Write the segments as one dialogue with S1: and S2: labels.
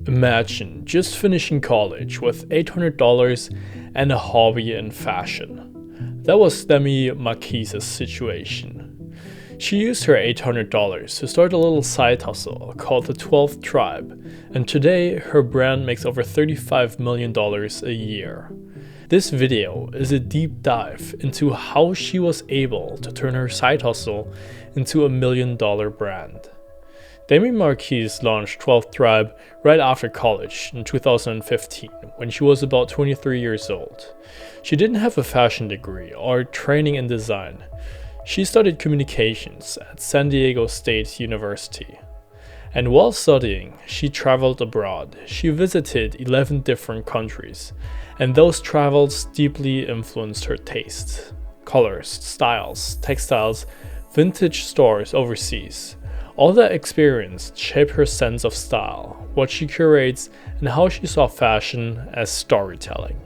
S1: Imagine just finishing college with $800 and a hobby in fashion. That was Demi Marchese's situation. She used her $800 to start a little side hustle called the 12th Tribe, and today her brand makes over $35 million a year. This video is a deep dive into how she was able to turn her side hustle into a $1 million brand. Demi Marchese launched 12th Tribe right after college in 2015 when she was about 23 years old. She didn't have a fashion degree or training in design. She studied communications at San Diego State University. And while studying, she traveled abroad. She visited 11 different countries, and those travels deeply influenced her taste. Colors, styles, textiles, vintage stores overseas. All that experience shaped her sense of style, what she curates, and how she saw fashion as storytelling.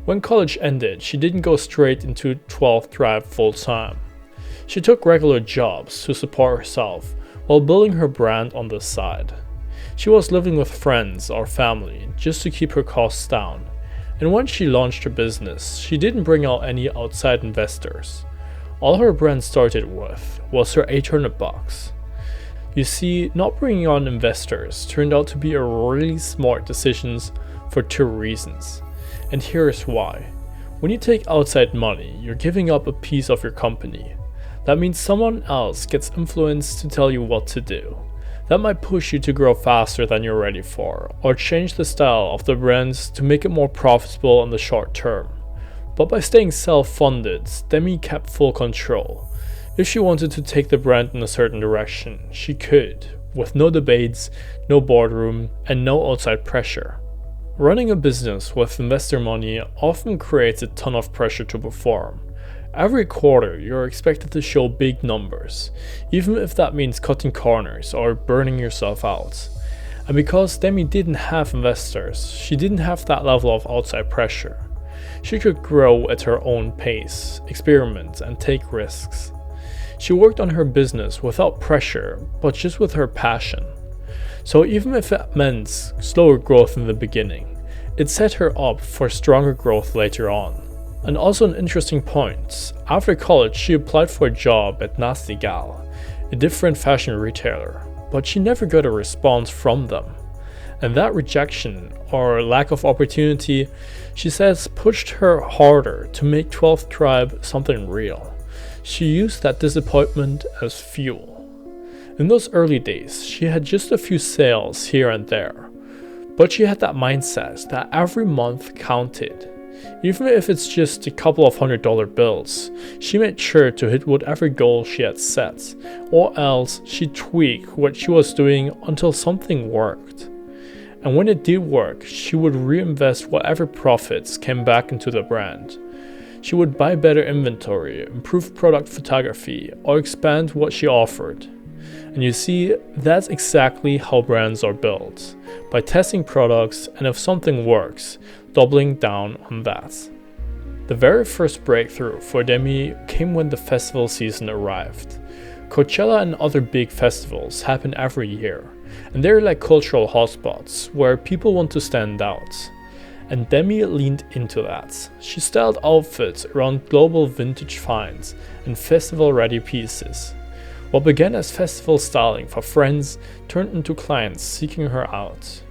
S1: When college ended, she didn't go straight into 12th Tribe full-time. She took regular jobs to support herself while building her brand on the side. She was living with friends or family just to keep her costs down. And when she launched her business, she didn't bring out any outside investors. All her brand started with was her $800. You see, not bringing on investors turned out to be a really smart decision for two reasons. And here's why. When you take outside money, you're giving up a piece of your company. That means someone else gets influence to tell you what to do. That might push you to grow faster than you're ready for, or change the style of the brands to make it more profitable in the short term. But by staying self-funded, Demi kept full control. If she wanted to take the brand in a certain direction, she could, with no debates, no boardroom, and no outside pressure. Running a business with investor money often creates a ton of pressure to perform. Every quarter, you're expected to show big numbers, even if that means cutting corners or burning yourself out. And because Demi didn't have investors, she didn't have that level of outside pressure. She could grow at her own pace, experiment, and take risks. She worked on her business without pressure, but just with her passion. So even if it meant slower growth in the beginning, it set her up for stronger growth later on. And also an interesting point, after college she applied for a job at Nasty Gal, a different fashion retailer, but she never got a response from them. And that rejection, or lack of opportunity, she says pushed her harder to make 12th Tribe something real. She used that disappointment as fuel. In those early days, she had just a few sales here and there, but she had that mindset that every month counted. Even if it's just a couple of $100 bills, she made sure to hit whatever goal she had set, or else she'd tweak what she was doing until something worked. And when it did work, she would reinvest whatever profits came back into the brand. She would buy better inventory, improve product photography, or expand what she offered. And you see, that's exactly how brands are built, by testing products, and if something works, doubling down on that. The very first breakthrough for Demi came when the festival season arrived. Coachella and other big festivals happen every year, and they're like cultural hotspots where people want to stand out. And Demi leaned into that. She styled outfits around global vintage finds and festival-ready pieces. What began as festival styling for friends turned into clients seeking her out.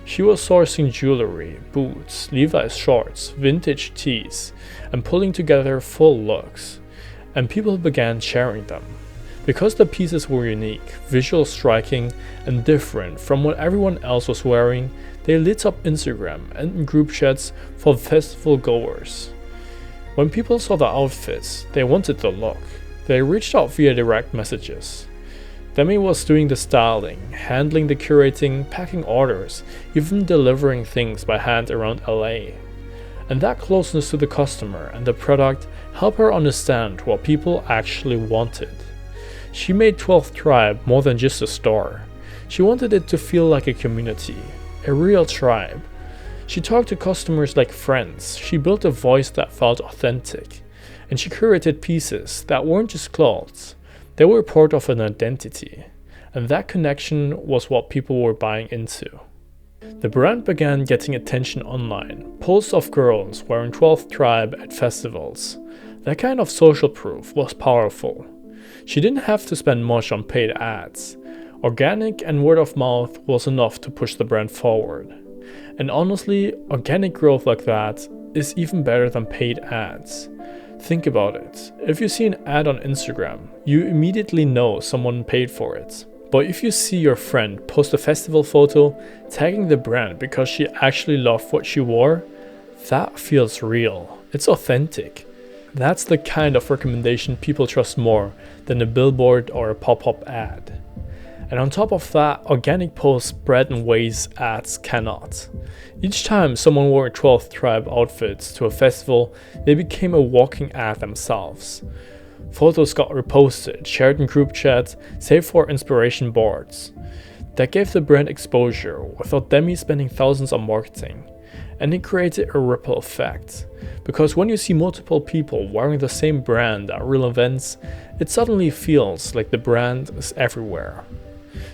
S1: She was sourcing jewelry, boots, Levi's shorts, vintage tees, and pulling together full looks. And people began sharing them. Because the pieces were unique, visually striking, and different from what everyone else was wearing, they lit up Instagram and group chats for festival goers. When people saw the outfits, they wanted the look. They reached out via direct messages. Demi was doing the styling, handling the curating, packing orders, even delivering things by hand around LA. And that closeness to the customer and the product helped her understand what people actually wanted. She made 12th Tribe more than just a store. She wanted it to feel like a community, a real tribe. She talked to customers like friends. She built a voice that felt authentic. And she curated pieces that weren't just clothes. They were part of an identity. And that connection was what people were buying into. The brand began getting attention online, posts of girls wearing 12th Tribe at festivals. That kind of social proof was powerful. She didn't have to spend much on paid ads. Organic and word of mouth was enough to push the brand forward. And honestly, organic growth like that is even better than paid ads. Think about it. If you see an ad on Instagram, you immediately know someone paid for it. But if you see your friend post a festival photo tagging the brand because she actually loved what she wore, that feels real. It's authentic. That's the kind of recommendation people trust more than a billboard or a pop-up ad. And on top of that, organic posts spread in ways ads cannot. Each time someone wore 12th Tribe outfits to a festival, they became a walking ad themselves. Photos got reposted, shared in group chats, saved for inspiration boards. That gave the brand exposure without Demi spending thousands on marketing. And it created a ripple effect. Because when you see multiple people wearing the same brand at real events, it suddenly feels like the brand is everywhere.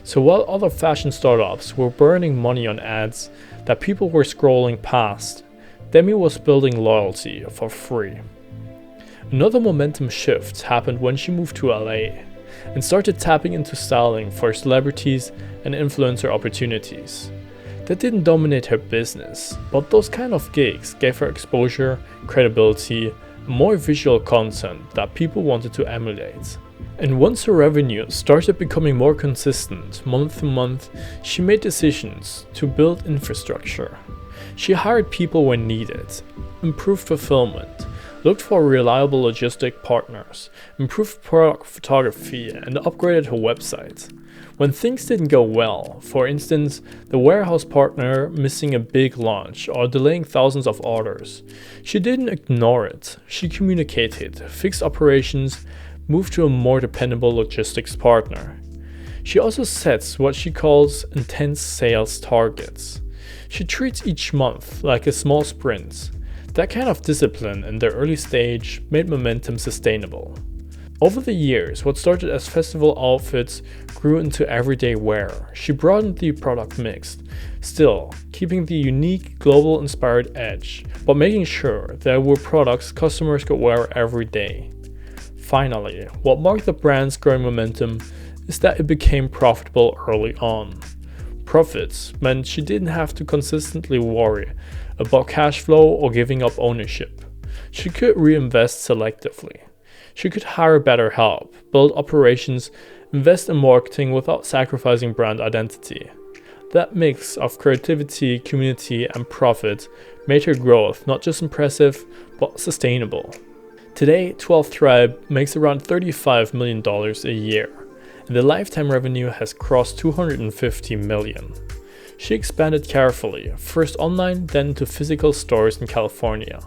S1: So while other fashion startups were burning money on ads that people were scrolling past, Demi was building loyalty for free. Another momentum shift happened when she moved to LA and started tapping into styling for celebrities and influencer opportunities. That didn't dominate her business, but those kind of gigs gave her exposure, credibility, and more visual content that people wanted to emulate. And once her revenue started becoming more consistent month to month, she made decisions to build infrastructure. She hired people when needed, improved fulfillment, looked for reliable logistic partners, improved product photography, and upgraded her website. When things didn't go well, for instance, the warehouse partner missing a big launch or delaying thousands of orders, she didn't ignore it. She communicated, fixed operations, moved to a more dependable logistics partner. She also sets what she calls intense sales targets. She treats each month like a small sprint. That kind of discipline in the early stage made momentum sustainable. Over the years, what started as festival outfits grew into everyday wear. She broadened the product mix, still keeping the unique global inspired edge, but making sure there were products customers could wear every day. Finally, what marked the brand's growing momentum is that it became profitable early on. Profits meant she didn't have to consistently worry about cash flow or giving up ownership. She could reinvest selectively. She could hire better help, build operations, invest in marketing without sacrificing brand identity. That mix of creativity, community, and profit made her growth not just impressive, but sustainable. Today, 12th Tribe makes around $35 million a year, and the lifetime revenue has crossed $250 million. She expanded carefully, first online, then to physical stores in California.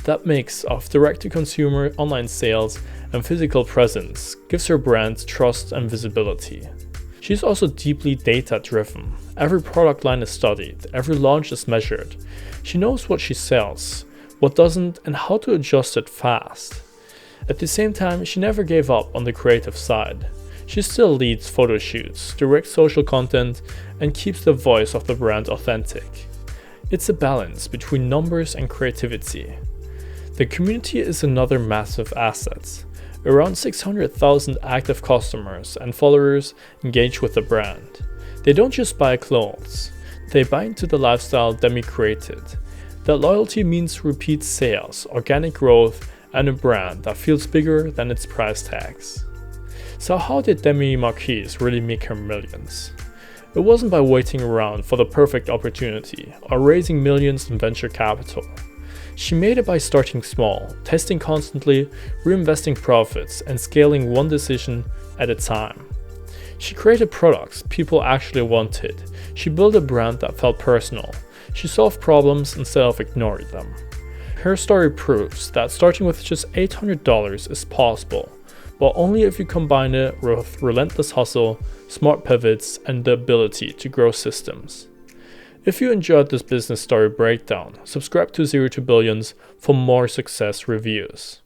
S1: That mix of direct-to-consumer online sales and physical presence gives her brand trust and visibility. She's also deeply data-driven. Every product line is studied, every launch is measured. She knows what she sells, what doesn't, and how to adjust it fast. At the same time, she never gave up on the creative side. She still leads photo shoots, directs social content, and keeps the voice of the brand authentic. It's a balance between numbers and creativity. The community is another massive asset. Around 600,000 active customers and followers engage with the brand. They don't just buy clothes, they buy into the lifestyle Demi created. That loyalty means repeat sales, organic growth, and a brand that feels bigger than its price tags. So how did Demi Marchese really make her millions? It wasn't by waiting around for the perfect opportunity or raising millions in venture capital. She made it by starting small, testing constantly, reinvesting profits, and scaling one decision at a time. She created products people actually wanted. She built a brand that felt personal. She solved problems instead of ignoring them. Her story proves that starting with just $800 is possible, but only if you combine it with relentless hustle, smart pivots, and the ability to grow systems. If you enjoyed this business story breakdown, subscribe to 0 to Billions for more success reviews.